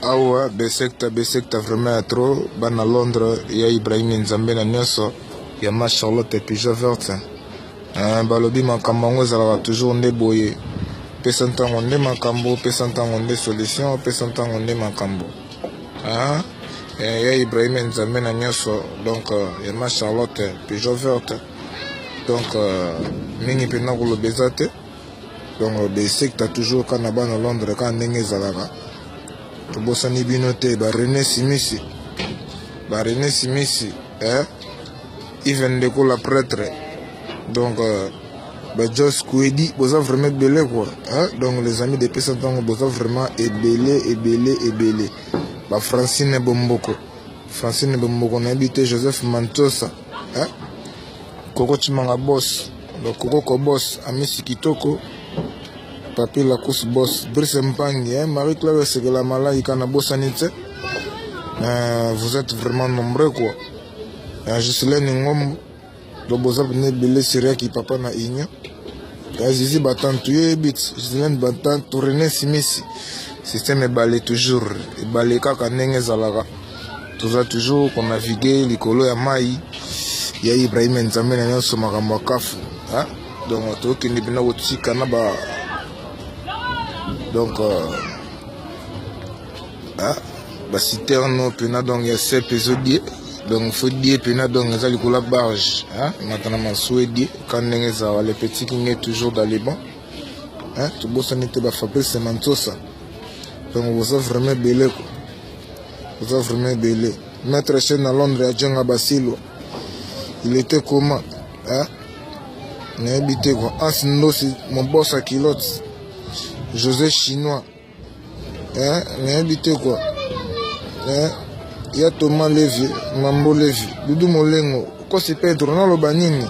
awa besekta vraiment trop bana Londres ya Ibrahim Nzambe na nyonso ya ma Charlotte Pigeon Verte balobi makambo yango ezalaka toujours nde boye pesa ntango nde makambo pesa ntango nde solution pesa ntango nde makambo ya Ibrahim Nzambe na nyonso donc ya ma Charlotte Pigeon Verte donc mingi mpena koloba eza te donc besekta toujours kana bana Londres ka ndenge ezalaka tobosani bino te ba René Simisi Yves Ndeko la prêtre donc ba Jos Kouedi boza vraiment belé quoi donc les amis de pesa ntango boza vraiment ebele ba Francine Bomboko na habité Joseph Mantosa Koko Chimanga boss donc Koko boss Amisi Kitoko Papi la course boss Brice Mpangi Marie-Claire Segela Malaika na Bossanite vous êtes vraiment nombreux quoi Juscelin Ngombo do boza bine belé Syria qui papa na Igno Zizi Batantu bit Juscelin Batantu René Simisi système balé toujours balé kaka ndenge ezalaka toza toujours qu'on naviguer likolo ya mai ya Ibrahim Nzambe na nyonso makambo kafu donc tokende bina kotika na ba donc ba citerno pena donc ya sept épisodier donc faut dire pena donc ça likolo barge maintenant ma souhaité quand ndenge za les petits qui est toujours dans les bancs tout beau ça n'était pas Fabrice Mantosa donc vous avez vraiment belé quoi vous avez vraiment belé maître chaîne à Londres à Djenga Basilo il était comment n'a habité quoi Ansindo c'est mon boss à Kilote José Chinois n'a habité quoi il y a Thomas Lévy Mambo Lévy Doudou Molengo quoi c'est Pedro non le banini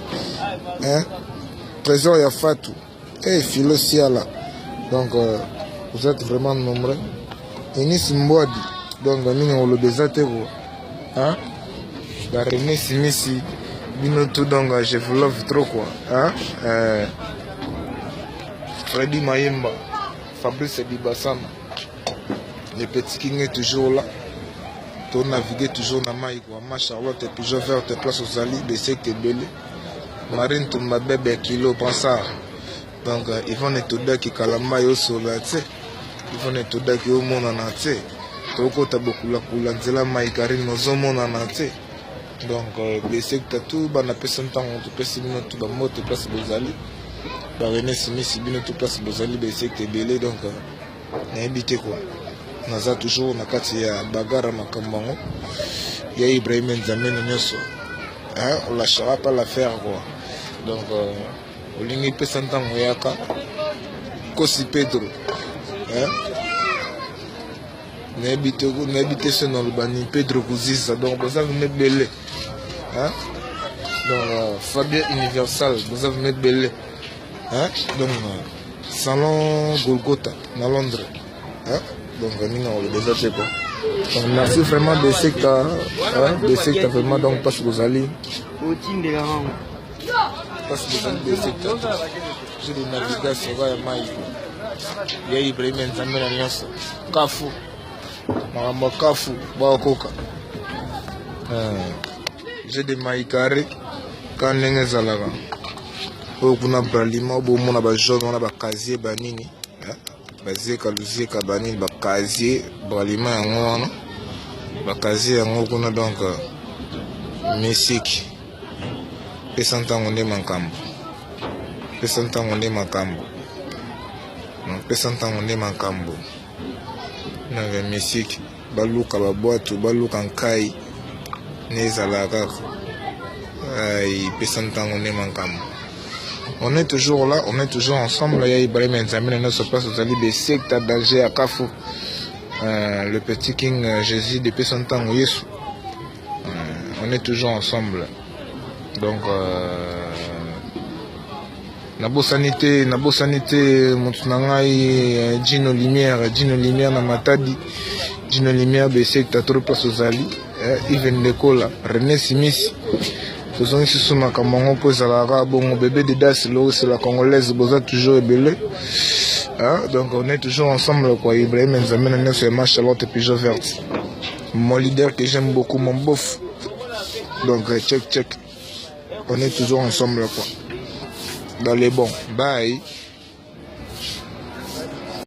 trésor ya Fatou Philo Siala donc vous êtes vraiment nombreux Enis Mbwadi donc on le désate quoi la René Simisi bino tout donc je vous love trop quoi Freddy Mayemba Fabrice Bibassama les petits qui sont toujours là to naviguer toujours na mai quoi ma Charlotte Pigeon Verte place aux Ali Besek Belé Marine Tumba bébé kilo pensar donc ils vont étudier qui kalamba yo sola tu sais ils vont étudier qui au monde en entier toko tabokula kula nzela mai Karine nozo monde en entier donc Besek tout bana personne temps on peut bino tout ba moto place bozali ba René Simisi bino tout place bozali Besek Belé donc na habité quoi naza toujours na kati ya bagara makambango ya Ibrahim Nzambe nyonso on lâchera pas l'affaire quoi donc olingi pesa ntango yaka Kosi Pedro na habité ce nom bani Pedro Kuziza donc vous avez mettre belé donc Fabien Universal vous avez mettre belé donc salon Golgotha na Londres donc on le déserte quoi donc merci vraiment de secteur vraiment donc parce que vous allez parce que vous allez de secteur je de navigation ya mai ya Ibrahim Nzambe na nyonso kafu makambo kafu bakoka je de mai carré quand ndenge ezalaka oyo kuna bralima bomona ba jaune wana ba casier banini bazeka luzeka banini ba casier bralima yango wana ba casier yango kuna donc mesiki pesa ntango nde makambo pesa ntango nde makambo na mesiki baluka babwato baluka nkai nezalaka ai pesa ntango nde makambo. On est toujours là, on est toujours ensemble. Il y a Ibrahim Nzambe, notre place aux Ali, secte d'Alger à Kafou. Le petit King Jésus depuis son temps, Yesu. On est toujours ensemble. Donc, Nabo Sanité, Montunangai, Gino Lumière, na Matadi, Gino Lumière de secte à trop place aux Ali, Yves Ndeko, René Simisi. Faisons ici sous ma caméra pour ça la bon bébé de Das c'est la congolaise boza toujours belé Hein? Donc on est toujours ensemble quoi. Ibrahim Nzamena c'est ma Charlotte Pigeon Verte. Mon leader que j'aime beaucoup, mon bof. Donc check. On est toujours ensemble quoi. Dans les bons. Bye.